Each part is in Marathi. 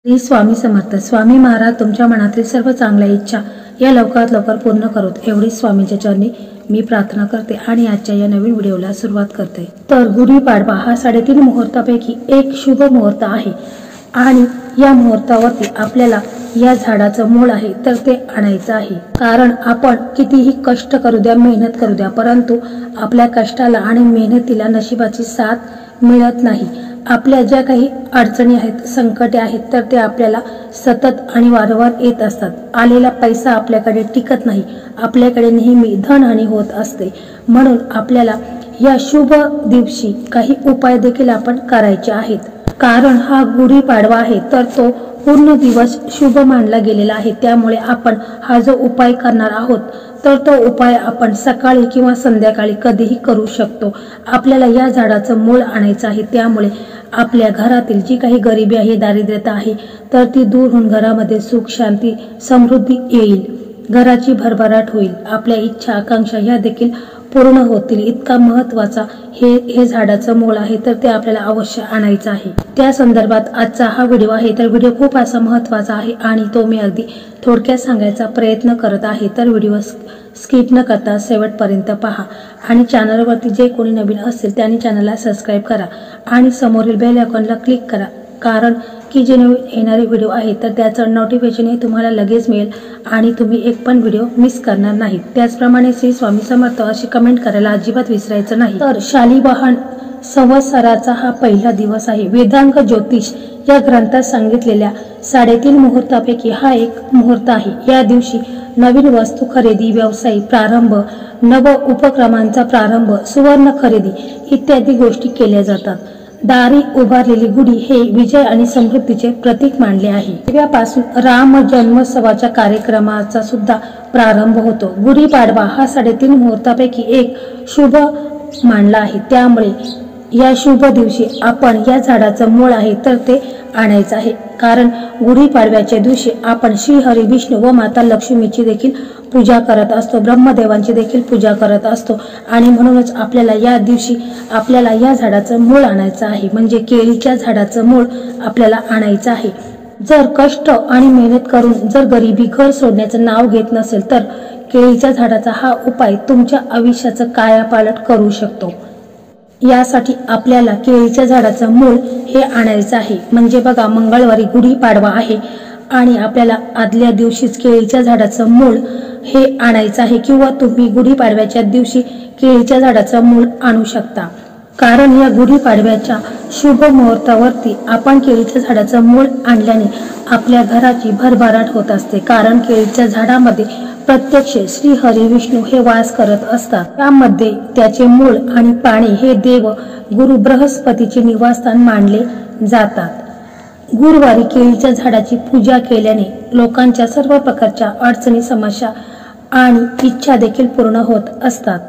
श्री स्वामी समर्थ. स्वामी महाराज तुमच्या मनातील सर्व चांगल्या इच्छा या लवकरात लवकर पूर्ण करोत एवढी स्वामींच्या चरणी मी प्रार्थना करते आणि आजच्या या नवीन व्हिडिओला सुरुवात करते. तर गुढीपाडवा हा 3.5 मुहूर्तापैकी एक शुभ मुहूर्त आहे आणि या मुहूर्तावरती आपल्याला या झाडाचं मूळ आहे तर ते आणायचं आहे. कारण आपण कितीही कष्ट करू द्या, मेहनत करू द्या, परंतु आपल्या कष्टाला आणि मेहनतीला नशिबाची साथ मिळत नाही. आपल्या ज्या काही अडचणी आहेत, संकटे आहेत तर ते आपल्याला सतत आणि वारंवार येत असतात. आलेला पैसा आपल्याकडे टिकत नाही, आपल्याकडे नेहमी धनहानी होत असते. म्हणून आपल्याला या शुभ दिवशी काही उपाय देखील आपण करायचे आहेत. कारण हा गुढीपाडवा आहे तर तो पूर्ण दिवस शुभ मानला गेलेला आहे. त्यामुळे आपण हा जो उपाय करणार आहोत तर तो उपाय आपण सकाळी किंवा संध्याकाळी कधीही करू शकतो. आपल्याला या झाडाचं मूळ आणायचं आहे. त्यामुळे आपल्या घरातील जी काही गरिबी आहे, दारिद्र्यता आहे तर ती दूर होऊन घरामध्ये सुख, शांती, समृद्धी येईल. घराची भरभराट होईल. आपल्या इच्छा, आकांक्षा ह्या देखील पूर्ण होतील. इतका महत्वाचा हे झाडाचं मूळ आहे तर ते आपल्याला अवश्य आणायचं आहे. त्या संदर्भात आजचा हा व्हिडिओ आहे. तर व्हिडिओ खूप असा महत्वाचा आहे आणि तो मी अगदी थोडक्यात सांगायचा प्रयत्न करत आहे. तर व्हिडिओ स्किप न करता शेवटपर्यंत पहा आणि चॅनलवरती जे कोणी नवीन असेल त्यांनी चॅनलला सबस्क्राईब करा आणि समोरील बेल आयकॉनला क्लिक करा. कारण की जे नवीन येणारे व्हिडिओ आहेत तर त्याचं नोटिफिकेशन हे तुम्हाला लगेच मिळेल आणि तुम्ही एक पण व्हिडिओ मिस करणार नाही. त्याचप्रमाणे श्री स्वामी समर्थ अशी कमेंट करायला अजिबात विसरायचं नाही. तर शालिवाहन संवत्सराचा हा पहिला दिवस आहे. वेदांग ज्योतिष या ग्रंथात सांगितलेल्या 3.5 मुहूर्तापैकी हा एक मुहूर्त आहे. या दिवशी नवीन वस्तू खरेदी, व्यवसाय प्रारंभ, नव उपक्रमांचा प्रारंभ, सुवर्ण खरेदी इत्यादी गोष्टी केल्या जातात. दारी उभारलेली गुढी हे विजय आणि समृद्धीचे प्रतीक मानले आहे. तेव्हापासून राम जन्मोत्सवाच्या कार्यक्रमाचा सुद्धा प्रारंभ होतो. गुढीपाडवा हा 3.5 मुहूर्तापैकी एक शुभ मानला आहे. त्यामुळे या शुभ दिवशी आपण या झाडाचं मूळ आहे तर ते आणायचं आहे. कारण गुढीपाडव्याच्या दिवशी आपण श्री हरी, विष्णू व माता लक्ष्मीची देखील पूजा करत असतो. ब्रह्मदेवांची देखील पूजा करत असतो आणि म्हणूनच आपल्याला या दिवशी आपल्याला या झाडाचं मूळ आणायचं आहे. म्हणजे केळीच्या झाडाचं मूळ आपल्याला आणायचं आहे. जर कष्ट आणि मेहनत करून जर गरिबी घर सोडण्याचं नाव घेत नसेल तर केळीच्या झाडाचा हा उपाय तुमच्या आयुष्याचं कायापालट करू शकतो. यासाठी आपल्याला केळीच्या झाडाचं मूळ हे आणायचं आहे. म्हणजे बघा, मंगळवारी गुढीपाडवा आहे आणि आपल्याला आदल्या दिवशीच केळीच्या झाडाचं मूळ हे आणायचं आहे किंवा तुम्ही गुढीपाडव्याच्या दिवशी केळीच्या झाडाचं मूळ आणू शकता. कारण या गुढीपाडव्याच्या शुभ मुहूर्तावरती आपण केळीच्या झाडाचं मूळ आणल्याने आपल्या घराची भरभराट होत असते. कारण केळीच्या झाडामध्ये प्रत्यक्ष श्री हरी, विष्णू हे वास करत असतात. त्यामध्ये त्याचे मूळ आणि पाणी हे देव गुरु बृहस्पतीचे निवासस्थान मानले जातात. गुरुवारी केळीच्या झाडाची पूजा केल्याने लोकांच्या सर्व प्रकारच्या अडचणी, समस्या आणि इच्छा देखील पूर्ण होत असतात.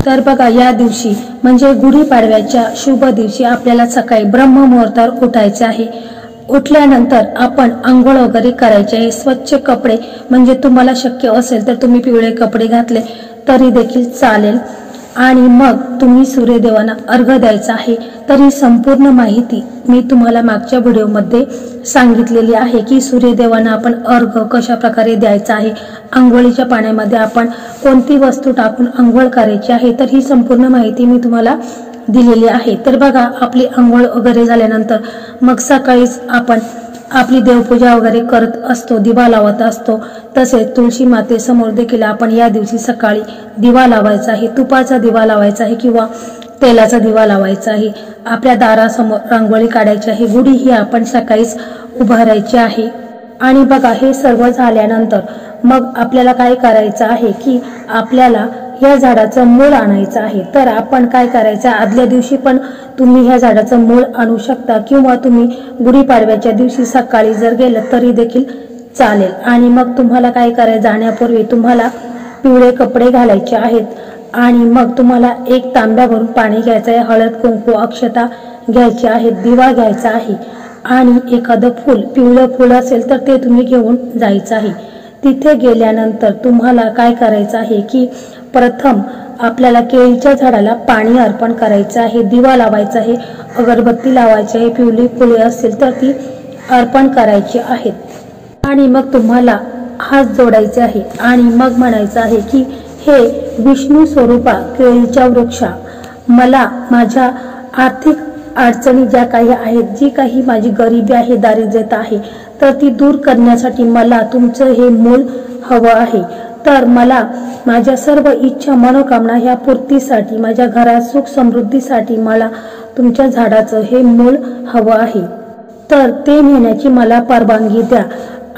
तर बघा, या दिवशी म्हणजे गुढीपाडव्याच्या शुभ दिवशी आपल्याला सकाळी ब्रह्म मुहूर्तावर उठायचे आहे. उठल्यानंतर आपण आंघोळ वगैरे करायचे आहे. स्वच्छ कपडे, म्हणजे तुम्हाला शक्य असेल तर तुम्ही पिवळे कपडे घातले तरी देखील चालेल आणि मग तुम्ही सूर्यदेवांना अर्घ्य द्यायचा आहे. तर ही संपूर्ण माहिती मी तुम्हाला मागच्या व्हिडिओमध्ये सांगितलेली आहे की सूर्यदेवांना आपण अर्घ्य कशा प्रकारे द्यायचा आहे, आंघोळीच्या पाण्यामध्ये आपण कोणती वस्तू टाकून आंघोळ करायची आहे. तर ही संपूर्ण माहिती मी तुम्हाला दिलेली आहे. तर बघा, आपली आंघोळ वगैरे झाल्यानंतर मग सकाळीच आपण आपली देवपूजा वगैरे करत असतो, दिवा लावत असतो. तसेच तुळशी मातेसमोर देखील आपण या दिवशी सकाळी दिवा लावायचा आहे. तुपाचा दिवा लावायचा आहे किंवा तेलाचा दिवा लावायचा आहे. आपल्या दारासमोर रांगोळी काढायची आहे. गुढी ही आपण सकाळीच उभारायची आहे. आणि बघा, हे सर्व झाल्यानंतर मग आपल्याला काय करायचं आहे की आपल्याला या झाडाचं मूळ आणायचं आहे. तर आपण काय करायचं, आदल्या दिवशी पण तुम्ही ह्या झाडाचं मूळ आणू शकता किंवा तुम्ही गुढीपाडव्याच्या दिवशी सकाळी जर गेलं तरी देखील चालेल. आणि मग तुम्हाला काय करायचं, जाण्यापूर्वी तुम्हाला पिवळे कपडे घालायचे आहेत आणि मग तुम्हाला एक तांब्या भरून पाणी घ्यायचं आहे. हळद, कुंकू, अक्षता घ्यायची आहे, दिवा घ्यायचा आहे आणि एखादं फूल, पिवळं फूल असेल तर ते तुम्ही घेऊन जायचं आहे. तिथे गेल्यानंतर तुम्हाला काय करायचं आहे की प्रथम आपल्याला केळीच्या झाडाला पाणी अर्पण करायचं आहे, दिवा लावायचा आहे, अगरबत्ती लावायची आहे. पिवळी फुले असतील तर ती अर्पण करायचे आहेत आणि मग तुम्हाला हात जोडायचे आहे आणि मग म्हणायचं आहे की हे विष्णू स्वरूपा केळीच्या वृक्षा, मला माझ्या आर्थिक अडचणी ज्या काही आहेत, जी काही माझी गरिबी आहे, दारिद्र्यता आहे, तर ती दूर करण्यासाठी मला तुमचं हे मूळ हवं आहे. तर मला माझ्या सर्व इच्छा मनोकामना ह्या पूर्तीसाठी, माझ्या घरात सुख समृद्धीसाठी मला तुमच्या झाडाचं हे मूळ हवं आहे. तर ते नेण्याची मला परवानगी द्या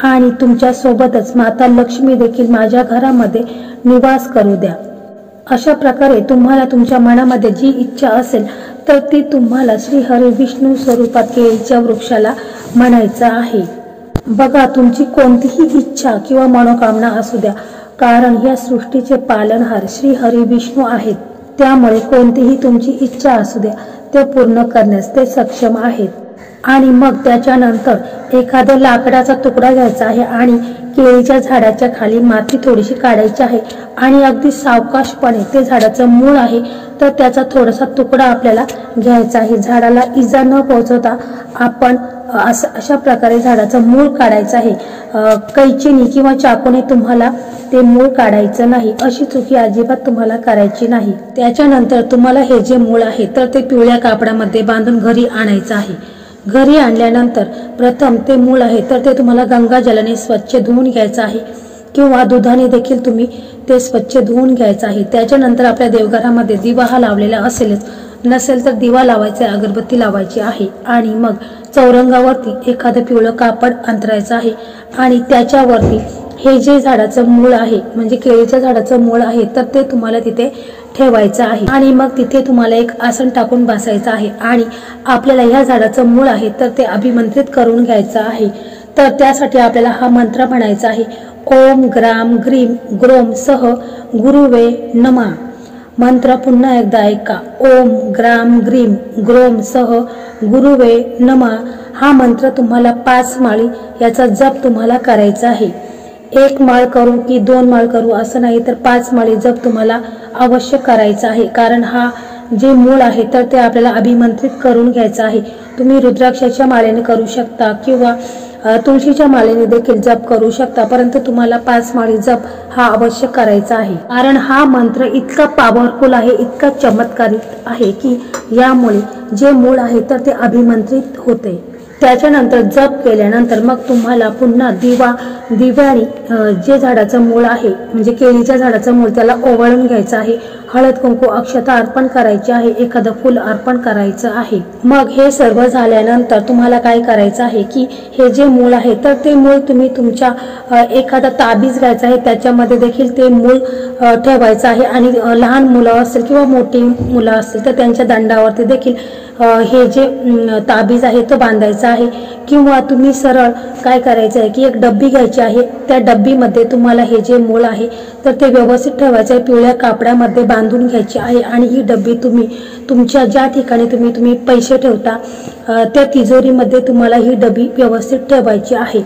आणि तुमच्या सोबतच माता लक्ष्मी देखील माझ्या घरामध्ये निवास करू द्या. अशा प्रकारे तुम्हाला तुमच्या मनामध्ये जी इच्छा असेल तर ती तुम्हाला श्री हरी विष्णू स्वरूपात केळीच्या वृक्षाला म्हणायचं आहे. बघा, तुमची कोणतीही इच्छा किंवा मनोकामना असू द्या, कारण या सृष्टीचे पालनहार श्री हरी विष्णू आहेत. त्यामुळे कोणतीही तुमची इच्छा असू द्या, ते पूर्ण करण्यास ते सक्षम आहेत. आणि मग त्याच्यानंतर एखाद्या लाकडाचा तुकडा घ्यायचा आहे आणि केळीच्या झाडाच्या खाली माती थोडीशी काढायची आहे आणि अगदी सावकाशपणे, ते झाडाचं मूळ आहे तर त्याचा थोडासा तुकडा आपल्याला घ्यायचा आहे. झाडाला इजा न पोहोचवता आपण अशा प्रकारे झाडाचं मूळ काढायचं आहे. कैचीने किंवा चाकूने तुम्हाला ते मूळ काढायचं नाही. अशी चुकी अजिबात तुम्हाला करायची नाही. त्याच्यानंतर तुम्हाला हे जे मूळ आहे तर ते पिवळ्या कापडामध्ये बांधून घरी आणायचं आहे. घरी आणल्यानंतर प्रथम ते मूळ आहे तर ते तुम्हाला गंगाजलाने स्वच्छ धुवून घ्यायचं आहे किंवा दुधाने देखील तुम्ही ते स्वच्छ धुवून घ्यायचं आहे. त्याच्यानंतर आपल्या देवघरामध्ये दिवा हा लावलेला असेलच, नसेल तर दिवा लावायचा, अगरबत्ती लावायची आहे आणि मग चौरंगावरती एखादं पिवळं कापड अंतरायचं आहे आणि त्याच्यावरती हे जे झाडाचं मूळ आहे, म्हणजे केळीच्या झाडाचं मूळ आहे, तर ते तुम्हाला तिथे ठेवायचं आहे आणि मग तिथे तुम्हाला एक आसन टाकून बसायचं आहे आणि आपल्याला ह्या झाडाचं मूळ आहे तर ते अभिमंत्रित करून घ्यायचं आहे. तर त्यासाठी आपल्याला हा मंत्र म्हणायचा आहे, ओम ग्राम ग्रीम ग्रोम सह गुरुवे नमः. मंत्र पुन्हा एकदा ऐका, ओम ग्राम ग्रीम ग्रोम सह गुरुवे नमः. हा मंत्र तुम्हाला 5 माळी याचा जप तुम्हाला करायचा आहे. 1 माळ करू की 2 माळ करू असं नाही, तर 5 माळी जप तुम्हाला अवश्य करायचा आहे. कारण हा जे मूळ आहे तर ते आपल्याला अभिमंत्रित करून घ्यायचं आहे. तुम्ही रुद्राक्षाच्या माळेने करू शकता किंवा तुळशीच्या माळेने देखील जप करू शकता, परंतु तुम्हाला 5 माळी जप हा अवश्य करायचा आहे. कारण हा मंत्र इतका पॉवरफुल आहे, इतका चमत्कारिक आहे की यामुळे जे मूळ आहे तर ते अभिमंत्रित होते. त्याच्यानंतर जप केल्यानंतर मग तुम्हाला पुन्हा दिव्याने जे झाडाचं मूळ आहे, म्हणजे केळीच्या झाडाचं मूळ, त्याला ओवाळून घ्यायचं आहे. हळद कुंकू अक्षता अर्पण करायची आहे, एखादं फुल अर्पण करायचं आहे. मग हे सर्व झाल्यानंतर तुम्हाला काय करायचं आहे की हे जे मूळ आहे तर ते मूळ तुम्ही तुमच्या एखादा ताबीज घ्यायचा आहे, त्याच्यामध्ये देखील ते मूळ ठेवायचं आहे आणि लहान मुलं असेल किंवा मोठी मुलं असतील तर त्यांच्या दंडावरती देखील हे जे ताबीज आहे तो बांधायचा आहे. किंवा तुम्ही सरळ काय करायचं आहे की एक डब्बी घ्यायची आहे, त्या डब्बीमध्ये तुम्हाला हे जे मूळ आहे तर ते व्यवस्थित ठेवायचं आहे, पिवळ्या कापडामध्ये बांधून घ्यायची आहे आणि ही डब्बी तुम्ही तुमच्या ज्या ठिकाणी तुम्ही पैसे ठेवता त्या तिजोरीमध्ये तुम्हाला ही डब्बी व्यवस्थित ठेवायची आहे.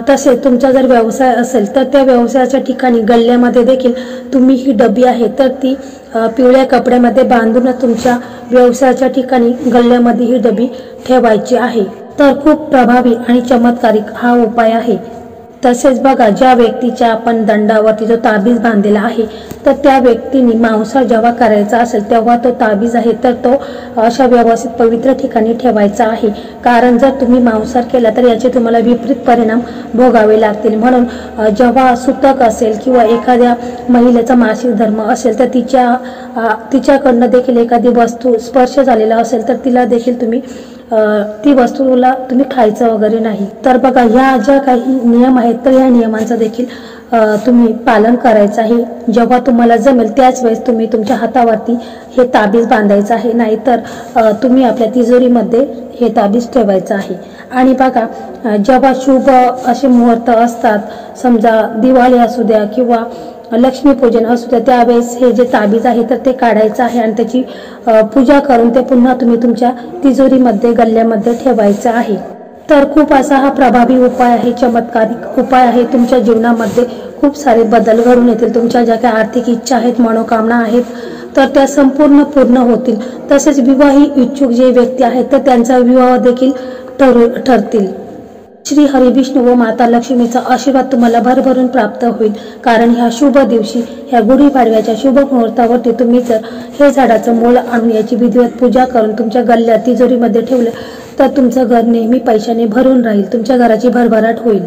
तसेच तुमचा जर व्यवसाय असेल तर त्या व्यवसायाच्या ठिकाणी गल्ल्यामध्ये देखील तुम्ही ही डब्बी आहे तर ती पिवळ्या कपड्यामध्ये बांधून तुमच्या व्यवसायाच्या ठिकाणी गल्ल्यामध्ये ही डब्बी ठेवायची आहे. तर खूप प्रभावी आणि चमत्कारिक हा उपाय आहे. तसेच बघा, ज्या व्यक्तीच्या आपण दंडावरती जो ताबीज बांधलेला आहे तर त्या व्यक्तीने मांसाहार जेव्हा करायचा असेल तेव्हा तो ताबीज आहे तर तो अशा व्यवस्थित पवित्र ठिकाणी ठेवायचा आहे. कारण जर तुम्ही मांसाहार केला तर याचे तुम्हाला विपरीत परिणाम भोगावे लागतील. म्हणून जेव्हा सुतक असेल किंवा एखाद्या महिलेचा मासिक धर्म असेल तर तिच्याकडनं देखील एखादी वस्तू स्पर्श झालेला असेल तर तिला देखील तुम्ही ती वस्तूला तुम्ही खायचं वगैरे नाही. तर बघा, ह्या ज्या काही नियम आहेत तर ह्या नियमांचं देखील तुम्ही पालन करायचं आहे. जेव्हा तुम्हाला जमेल त्याच वेळेस तुम्ही तुमच्या हातावरती हे ताबीज बांधायचं आहे, नाहीतर तुम्ही आपल्या तिजोरीमध्ये हे ताबीज ठेवायचं आहे. आणि बघा, जेव्हा शुभ असे मुहूर्त असतात, समजा दिवाळी असू द्या किंवा लक्ष्मीपूजन असू द्या, त्यावेळेस हे जे ताबीज आहे तर ते काढायचं आहे आणि त्याची पूजा करून ते पुन्हा तुम्ही तुमच्या तिजोरीमध्ये गल्ल्यामध्ये ठेवायचं आहे. तर खूप असा हा प्रभावी उपाय आहे, चमत्कारिक उपाय आहे. तुमच्या जीवनामध्ये खूप सारे बदल घडून येतील. तुमच्या ज्या काही आर्थिक इच्छा आहेत, मनोकामना आहेत तर त्या संपूर्ण पूर्ण होतील. तसेच विवाही इच्छुक जे व्यक्ती आहेत तर त्यांचा विवाह देखील ठरतील. श्री हरी विष्णू व माता लक्ष्मीचा आशीर्वाद तुम्हाला भरभरून प्राप्त होईल। कारण ह्या शुभ दिवशी, ह्या गुढीपाडव्याच्या शुभ मुहूर्तावरती तुम्ही जर हे झाडाचं मूळ आणून याची विधिवत पूजा करून तुमच्या गल्ल्यात तिजोरीमध्ये ठेवलं तर तुमचं घर नेहमी पैशाने भरून राहील, तुमच्या घराची भरभराट होईल।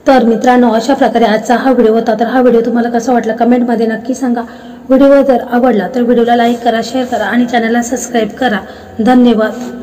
तर मित्रांनो, अशा प्रकारे आजचा हा व्हिडिओ होता। तर हा व्हिडिओ तुम्हाला कसा वाटला कमेंटमध्ये नक्की सांगा। व्हिडिओ जर आवडला तर व्हिडिओला लाईक करा, शेअर करा आणि चॅनलला सबस्क्राईब करा। धन्यवाद।